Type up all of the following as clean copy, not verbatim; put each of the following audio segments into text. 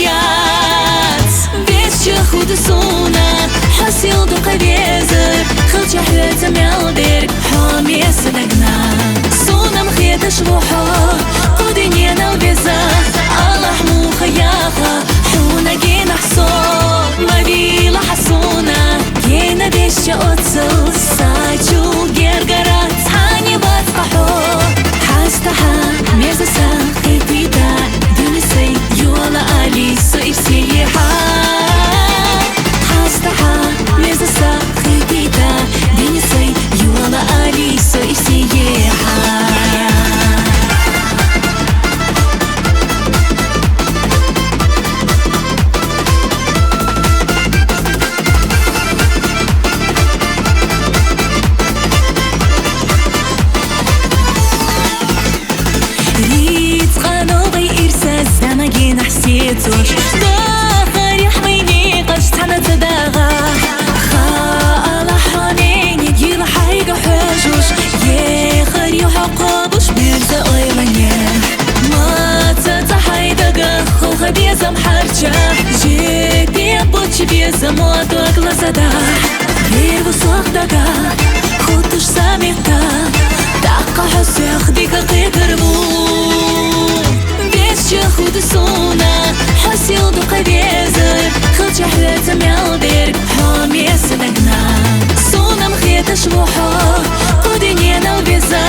يات بيش خود سونا حسيل دو قبيزر خلش حياتا ميالدير حامي سدقنا سونا مخيط شروحا قدني انا البيزا الله مو خياخا حونا جينا حصون ما بي لحسونا جينا بيش اوتسل ساجو جرجرات هاني بطفحو حاستحا ميزسا خيبيدا دونسي يولا علي سيسيحا حاستحا ميزسا خيبيدا دونسي يولا علي سيسيحا حسيتوش داخل يحميني قشت حنا تداغا خالا حانين يجيل حيقا حاجوش يخر يحقابوش بيرزا ايرانيا ما تتحيدقا خوخا بيزا محرجا جيتي بوتش بيزا مواتوك لزدا بيرغو صغدقا خطوش ساميقتا دقا حسي اخديقا قيقربو خود سونا حسيل دو قبيزر خلش حياتا ميالدير حامي سدقنا سونا مخيط شروحا قدني انا البيزا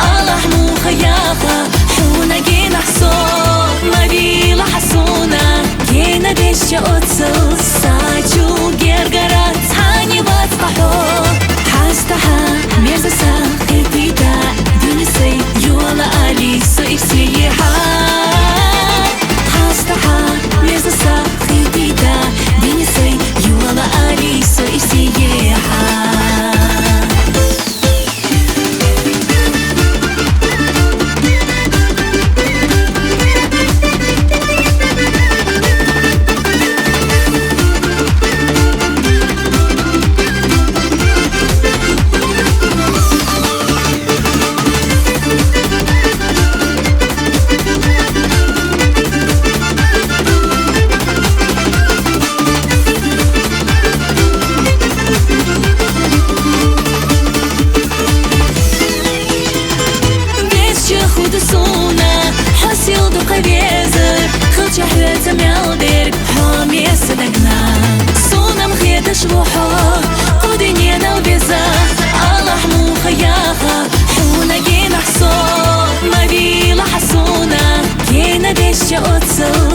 الله مو خياخا حونا جينا حصون ما بي لحسونا جينا بيش اوتسل ساجو جرجرات هاني بطفحو حاستحا ميزسا خيبيدا دونسي يولا علي سيسيحا ميزسا خيبيدا دونسي يولا علي سيسيحا حسيل دو قبيزر خلش حياتا ميالدير حامي سدقنا سونا مخيط شروحا قدني انا البيزا الله مو خياخا حونا جينا حصون ما بي لحسونا جينا بيش اوتسل